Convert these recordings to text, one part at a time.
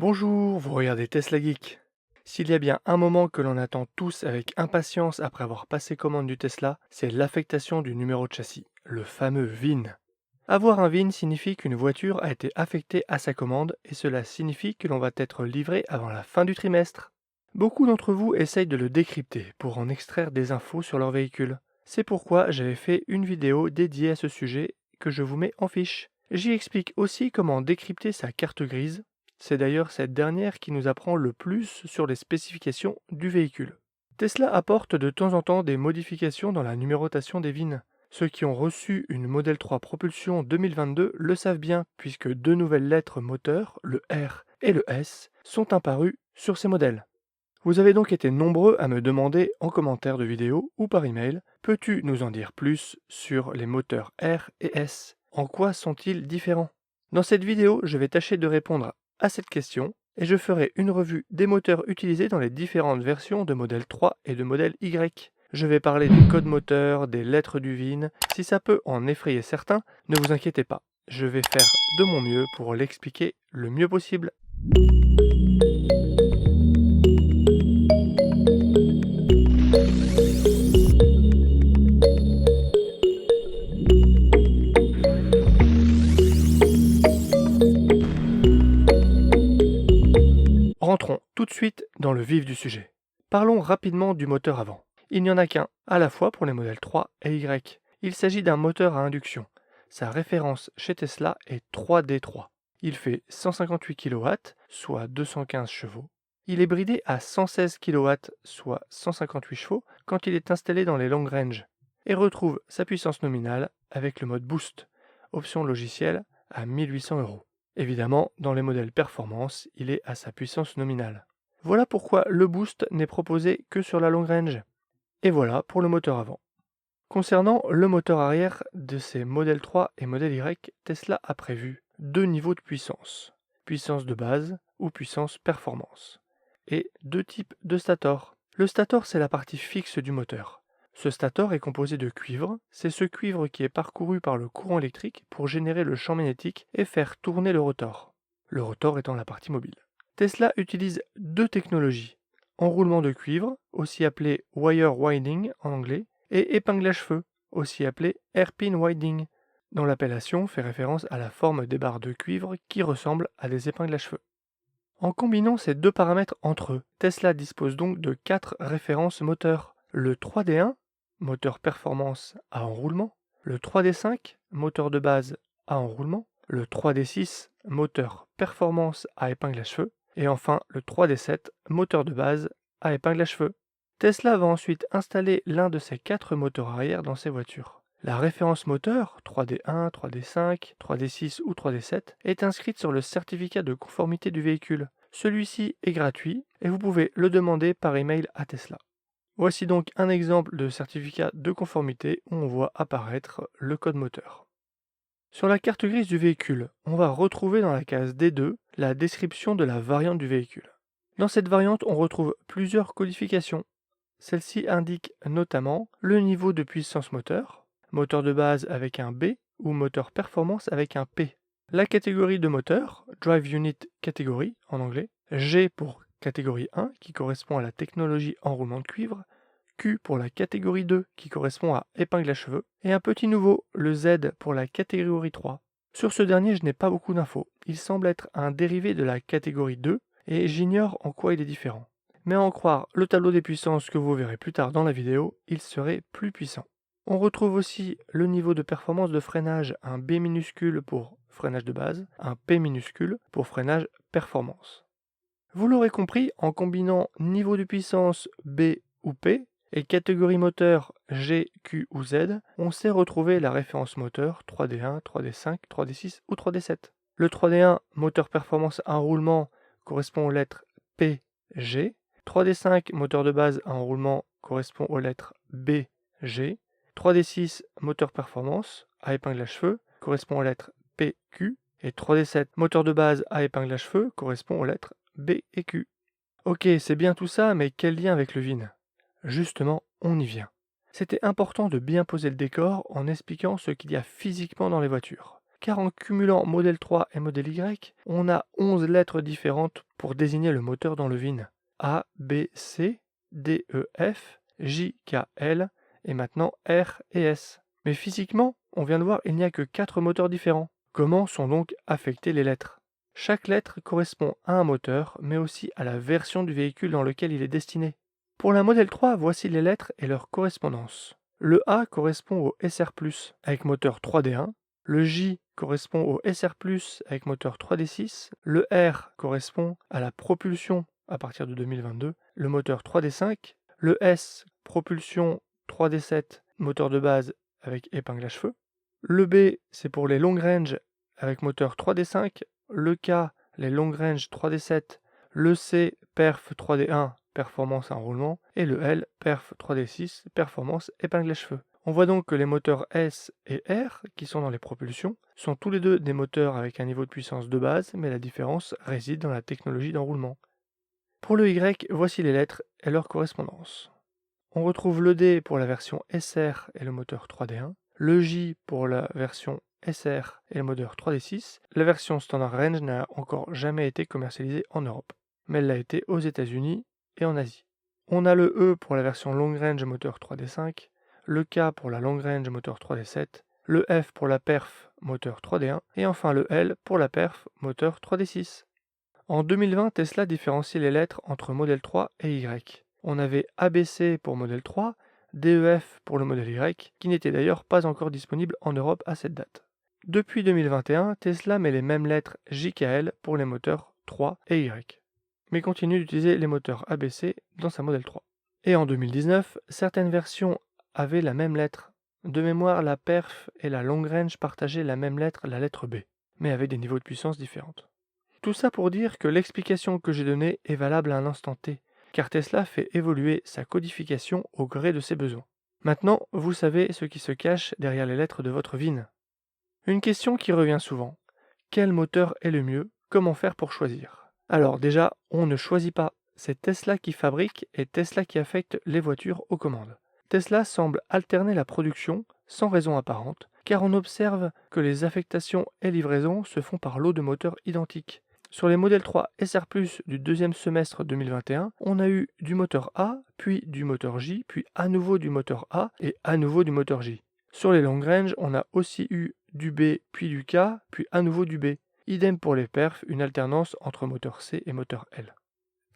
Bonjour, vous regardez Tesla Geek. S'il y a bien un moment que l'on attend tous avec impatience après avoir passé commande du Tesla, c'est l'affectation du numéro de châssis, le fameux VIN. Avoir un VIN signifie qu'une voiture a été affectée à sa commande et cela signifie que l'on va être livré avant la fin du trimestre. Beaucoup d'entre vous essayent de le décrypter pour en extraire des infos sur leur véhicule. C'est pourquoi j'avais fait une vidéo dédiée à ce sujet que je vous mets en fiche. J'y explique aussi comment décrypter sa carte grise. C'est d'ailleurs cette dernière qui nous apprend le plus sur les spécifications du véhicule. Tesla apporte de temps en temps des modifications dans la numérotation des VIN. Ceux qui ont reçu une Model 3 Propulsion 2022 le savent bien, puisque deux nouvelles lettres moteurs, le R et le S, sont apparues sur ces modèles. Vous avez donc été nombreux à me demander en commentaire de vidéo ou par email, peux-tu nous en dire plus sur les moteurs R et S? En quoi sont-ils différents? Dans cette vidéo, je vais tâcher de répondre à cette question et je ferai une revue des moteurs utilisés dans les différentes versions de modèle 3 et de modèle Y. Je vais parler du code moteur, des lettres du VIN. Si ça peut en effrayer certains, ne vous inquiétez pas. Je vais faire de mon mieux pour l'expliquer le mieux possible. Rentrons tout de suite dans le vif du sujet. Parlons rapidement du moteur avant. Il n'y en a qu'un, à la fois pour les modèles 3 et Y. Il s'agit d'un moteur à induction. Sa référence chez Tesla est 3D3. Il fait 158 kW, soit 215 chevaux. Il est bridé à 116 kW, soit 158 chevaux, quand il est installé dans les long range, et retrouve sa puissance nominale avec le mode Boost, option logicielle à 1800 €. Évidemment, dans les modèles performance, il est à sa puissance nominale. Voilà pourquoi le boost n'est proposé que sur la long range. Et voilà pour le moteur avant. Concernant le moteur arrière de ces modèles 3 et modèle Y, Tesla a prévu deux niveaux de puissance. Puissance de base ou puissance performance. Et deux types de stator. Le stator, c'est la partie fixe du moteur. Ce stator est composé de cuivre, c'est ce cuivre qui est parcouru par le courant électrique pour générer le champ magnétique et faire tourner le rotor étant la partie mobile. Tesla utilise deux technologies, enroulement de cuivre, aussi appelé wire winding en anglais, et épingle à cheveux, aussi appelé hairpin winding, dont l'appellation fait référence à la forme des barres de cuivre qui ressemblent à des épingles à cheveux. En combinant ces deux paramètres entre eux, Tesla dispose donc de 4 références moteurs. Le 3D1, moteur performance à enroulement, le 3D5, moteur de base à enroulement, le 3D6, moteur performance à épingle à cheveux, et enfin le 3D7, moteur de base à épingle à cheveux. Tesla va ensuite installer l'un de ces 4 moteurs arrière dans ses voitures. La référence moteur 3D1, 3D5, 3D6 ou 3D7 est inscrite sur le certificat de conformité du véhicule. Celui-ci est gratuit et vous pouvez le demander par email à Tesla. Voici donc un exemple de certificat de conformité où on voit apparaître le code moteur. Sur la carte grise du véhicule, on va retrouver dans la case D2 la description de la variante du véhicule. Dans cette variante, on retrouve plusieurs codifications. Celle-ci indique notamment le niveau de puissance moteur, moteur de base avec un B ou moteur performance avec un P. La catégorie de moteur, Drive Unit Category en anglais, G pour catégorie 1 qui correspond à la technologie enroulement de cuivre, Q pour la catégorie 2 qui correspond à épingle à cheveux, et un petit nouveau, le Z pour la catégorie 3. Sur ce dernier, je n'ai pas beaucoup d'infos. Il semble être un dérivé de la catégorie 2 et j'ignore en quoi il est différent. Mais à en croire le tableau des puissances que vous verrez plus tard dans la vidéo, il serait plus puissant. On retrouve aussi le niveau de performance de freinage, un B minuscule pour freinage de base, un P minuscule pour freinage performance. Vous l'aurez compris, en combinant niveau de puissance B ou P et catégorie moteur G, Q ou Z, on sait retrouver la référence moteur 3D1, 3D5, 3D6 ou 3D7. Le 3D1, moteur performance à enroulement, correspond aux lettres P, G. 3D5, moteur de base à enroulement, correspond aux lettres B, G. 3D6, moteur performance à épingle à cheveux, correspond aux lettres P, Q. Et 3D7, moteur de base à épingle à cheveux, correspond aux lettres B et Q. Ok, c'est bien tout ça, mais quel lien avec le VIN? Justement, on y vient. C'était important de bien poser le décor en expliquant ce qu'il y a physiquement dans les voitures. car en cumulant modèle 3 et modèle Y, on a 11 lettres différentes pour désigner le moteur dans le VIN. A, B, C, D, E, F, J, K, L, et maintenant R et S. Mais physiquement, on vient de voir, il n'y a que 4 moteurs différents. Comment sont donc affectées les lettres? Chaque lettre correspond à un moteur, mais aussi à la version du véhicule dans lequel il est destiné. Pour la modèle 3, voici les lettres et leur correspondance. Le A correspond au SR+, avec moteur 3D1. Le J correspond au SR+, avec moteur 3D6. Le R correspond à la propulsion à partir de 2022, le moteur 3D5. Le S, propulsion 3D7, moteur de base avec épingle à cheveux. Le B, c'est pour les long range avec moteur 3D5. Le K, les long range 3D7. Le C, perf 3D1, performance enroulement. Et le L, perf 3D6, performance épingle à cheveux. On voit donc que les moteurs S et R, qui sont dans les propulsions, sont tous les deux des moteurs avec un niveau de puissance de base, mais la différence réside dans la technologie d'enroulement. Pour le Y, voici les lettres et leur correspondance. On retrouve le D pour la version SR et le moteur 3D1, le J pour la version SR et le moteur 3D6. La version Standard Range n'a encore jamais été commercialisée en Europe, mais elle l'a été aux États-Unis et en Asie. On a le E pour la version Long Range moteur 3D5, le K pour la Long Range moteur 3D7, le F pour la perf moteur 3D1 et enfin le L pour la perf moteur 3D6. En 2020, Tesla différenciait les lettres entre modèle 3 et Y. On avait ABC pour modèle 3, DEF pour le modèle Y, qui n'était d'ailleurs pas encore disponible en Europe à cette date. Depuis 2021, Tesla met les mêmes lettres JKL pour les moteurs 3 et Y, mais continue d'utiliser les moteurs ABC dans sa modèle 3. Et en 2019, certaines versions avaient la même lettre. De mémoire, la perf et la long range partageaient la même lettre, la lettre B, mais avaient des niveaux de puissance différents. Tout ça pour dire que l'explication que j'ai donnée est valable à un instant T, car Tesla fait évoluer sa codification au gré de ses besoins. Maintenant, vous savez ce qui se cache derrière les lettres de votre VIN. Une question qui revient souvent. Quel moteur est le mieux? Comment faire pour choisir? Alors déjà, on ne choisit pas. C'est Tesla qui fabrique et Tesla qui affecte les voitures aux commandes. Tesla semble alterner la production sans raison apparente, car on observe que les affectations et livraisons se font par lot de moteurs identiques. Sur les modèles 3 SR+, du deuxième semestre 2021, on a eu du moteur A, puis du moteur J, puis à nouveau du moteur A et à nouveau du moteur J. Sur les long range, on a aussi eu du B, puis du K, puis à nouveau du B. Idem pour les perfs, une alternance entre moteur C et moteur L.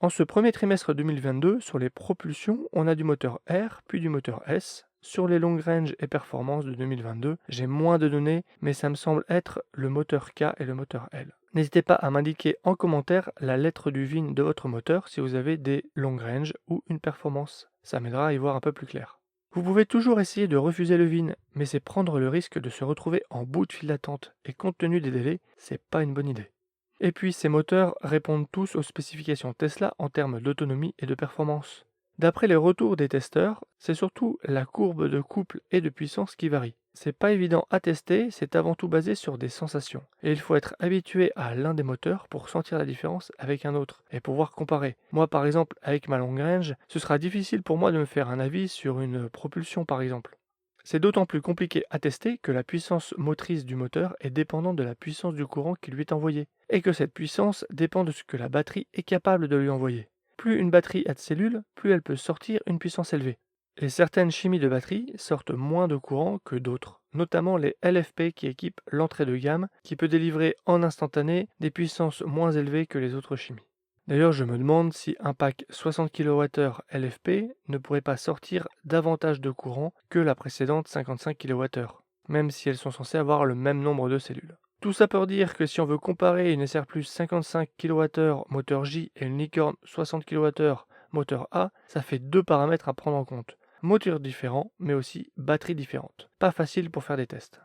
En ce premier trimestre 2022, sur les propulsions, on a du moteur R, puis du moteur S. Sur les long range et performances de 2022, j'ai moins de données, mais ça me semble être le moteur K et le moteur L. N'hésitez pas à m'indiquer en commentaire la lettre du VIN de votre moteur si vous avez des long range ou une performance. Ça m'aidera à y voir un peu plus clair. Vous pouvez toujours essayer de refuser le VIN, mais c'est prendre le risque de se retrouver en bout de file d'attente, et compte tenu des délais, c'est pas une bonne idée. Et puis ces moteurs répondent tous aux spécifications Tesla en termes d'autonomie et de performance. D'après les retours des testeurs, c'est surtout la courbe de couple et de puissance qui varie. C'est pas évident à tester, c'est avant tout basé sur des sensations. Et il faut être habitué à l'un des moteurs pour sentir la différence avec un autre et pouvoir comparer. Moi par exemple, avec ma long range, ce sera difficile pour moi de me faire un avis sur une propulsion par exemple. C'est d'autant plus compliqué à tester que la puissance motrice du moteur est dépendante de la puissance du courant qui lui est envoyé, et que cette puissance dépend de ce que la batterie est capable de lui envoyer. Plus une batterie a de cellules, plus elle peut sortir une puissance élevée. Et certaines chimies de batterie sortent moins de courant que d'autres, notamment les LFP qui équipent l'entrée de gamme, qui peut délivrer en instantané des puissances moins élevées que les autres chimies. D'ailleurs, je me demande si un pack 60 kWh LFP ne pourrait pas sortir davantage de courant que la précédente 55 kWh, même si elles sont censées avoir le même nombre de cellules. Tout ça pour dire que si on veut comparer une SR+ 55 kWh moteur J et une licorne 60 kWh moteur A, ça fait deux paramètres à prendre en compte. Moteur différent, mais aussi batterie différente. Pas facile pour faire des tests.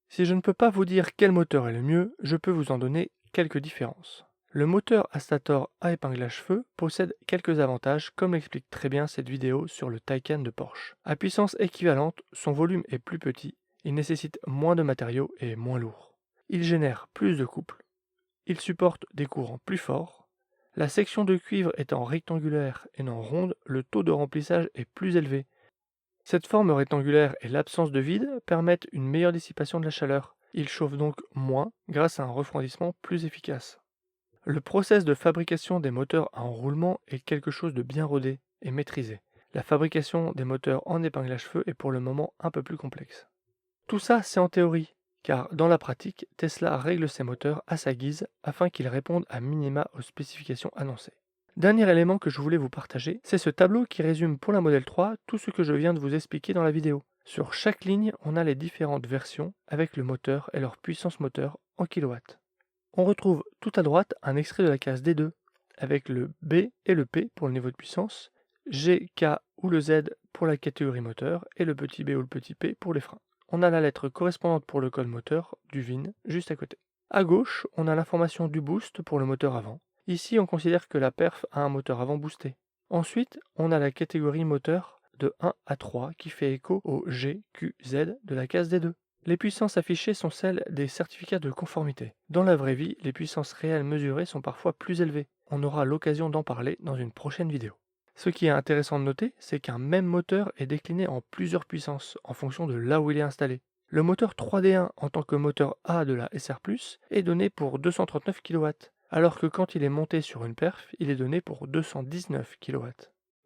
Si je ne peux pas vous dire quel moteur est le mieux, je peux vous en donner quelques différences. Le moteur à stator à épingle à cheveux possède quelques avantages comme l'explique très bien cette vidéo sur le Taycan de Porsche. À puissance équivalente, son volume est plus petit, il nécessite moins de matériaux et est moins lourd. Il génère plus de couple, il supporte des courants plus forts. La section de cuivre étant rectangulaire et non ronde, le taux de remplissage est plus élevé. Cette forme rectangulaire et l'absence de vide permettent une meilleure dissipation de la chaleur. il chauffe donc moins grâce à un refroidissement plus efficace. Le process de fabrication des moteurs à enroulement est quelque chose de bien rodé et maîtrisé. La fabrication des moteurs en épingle à cheveux est pour le moment un peu plus complexe. Tout ça, c'est en théorie, car dans la pratique, Tesla règle ses moteurs à sa guise afin qu'ils répondent à minima aux spécifications annoncées. Dernier élément que je voulais vous partager, c'est ce tableau qui résume pour la Model 3 tout ce que je viens de vous expliquer dans la vidéo. Sur chaque ligne, on a les différentes versions avec le moteur et leur puissance moteur en kilowatts. On retrouve tout à droite un extrait de la case D2 avec le B et le P pour le niveau de puissance, G, K ou le Z pour la catégorie moteur et le petit b ou le petit p pour les freins. On a la lettre correspondante pour le code moteur du VIN juste à côté. À gauche, on a l'information du boost pour le moteur avant. Ici, on considère que la perf a un moteur avant boosté. Ensuite, on a la catégorie moteur de 1 à 3 qui fait écho au G, Q, Z de la case D2. Les puissances affichées sont celles des certificats de conformité. Dans la vraie vie, les puissances réelles mesurées sont parfois plus élevées. On aura l'occasion d'en parler dans une prochaine vidéo. Ce qui est intéressant de noter, c'est qu'un même moteur est décliné en plusieurs puissances en fonction de là où il est installé. Le moteur 3D1 en tant que moteur A de la SR+, est donné pour 239 kW, alors que quand il est monté sur une perf, il est donné pour 219 kW.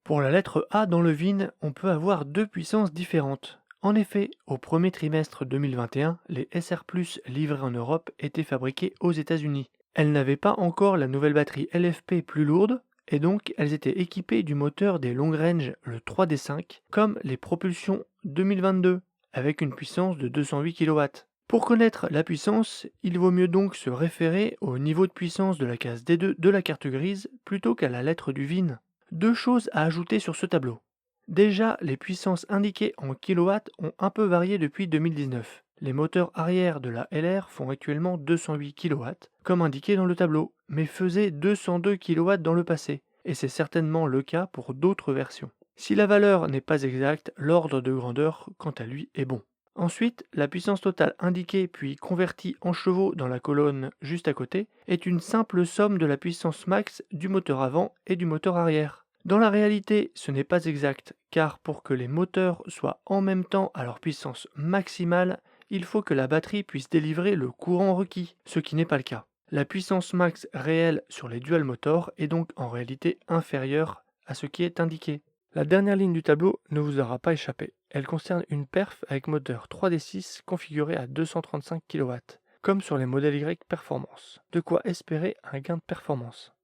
Pour la lettre A dans le VIN, on peut avoir deux puissances différentes. En effet, au premier trimestre 2021, les SR+, livrées en Europe étaient fabriquées aux États-Unis. Elles n'avaient pas encore la nouvelle batterie LFP plus lourde, et donc elles étaient équipées du moteur des long range, le 3D5, comme les propulsions 2022, avec une puissance de 208 kW. Pour connaître la puissance, il vaut mieux donc se référer au niveau de puissance de la case D2 de la carte grise plutôt qu'à la lettre du VIN. Deux choses à ajouter sur ce tableau. Déjà, les puissances indiquées en kilowatts ont un peu varié depuis 2019. Les moteurs arrière de la LR font actuellement 208 kW, comme indiqué dans le tableau, mais faisaient 202 kW dans le passé, et c'est certainement le cas pour d'autres versions. Si la valeur n'est pas exacte, l'ordre de grandeur, quant à lui, est bon. Ensuite, la puissance totale indiquée puis convertie en chevaux dans la colonne juste à côté est une simple somme de la puissance max du moteur avant et du moteur arrière. Dans la réalité, ce n'est pas exact, car pour que les moteurs soient en même temps à leur puissance maximale, il faut que la batterie puisse délivrer le courant requis, ce qui n'est pas le cas. La puissance max réelle sur les dual motors est donc en réalité inférieure à ce qui est indiqué. La dernière ligne du tableau ne vous aura pas échappé. Elle concerne une perf avec moteur 3D6 configuré à 235 kW, comme sur les modèles Y Performance. De quoi espérer un gain de performance.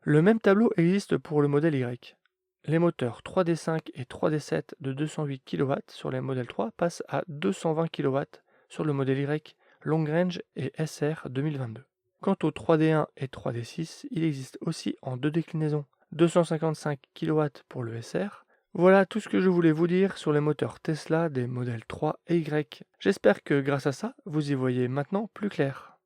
Le même tableau existe pour le modèle Y. Les moteurs 3D5 et 3D7 de 208 kW sur les modèles 3 passent à 220 kW sur le modèle Y Long Range et SR 2022. Quant aux 3D1 et 3D6, il existe aussi en deux déclinaisons, 255 kW pour le SR. Voilà tout ce que je voulais vous dire sur les moteurs Tesla des modèles 3 et Y. J'espère que grâce à ça, vous y voyez maintenant plus clair.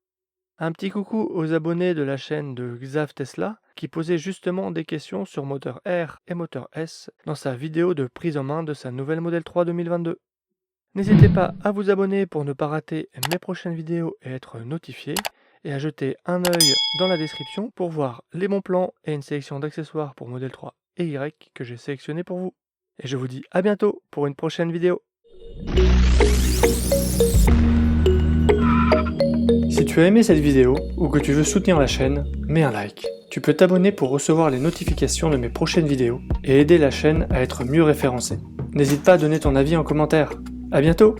Un petit coucou aux abonnés de la chaîne de Xav Tesla qui posait justement des questions sur moteur R et moteur S dans sa vidéo de prise en main de sa nouvelle Model 3 2022. N'hésitez pas à vous abonner pour ne pas rater mes prochaines vidéos et être notifié, et à jeter un œil dans la description pour voir les bons plans et une sélection d'accessoires pour Model 3 et Y que j'ai sélectionné pour vous. Et je vous dis à bientôt pour une prochaine vidéo. Si tu as aimé cette vidéo ou que tu veux soutenir la chaîne, mets un like. Tu peux t'abonner pour recevoir les notifications de mes prochaines vidéos et aider la chaîne à être mieux référencée. N'hésite pas à donner ton avis en commentaire. À bientôt!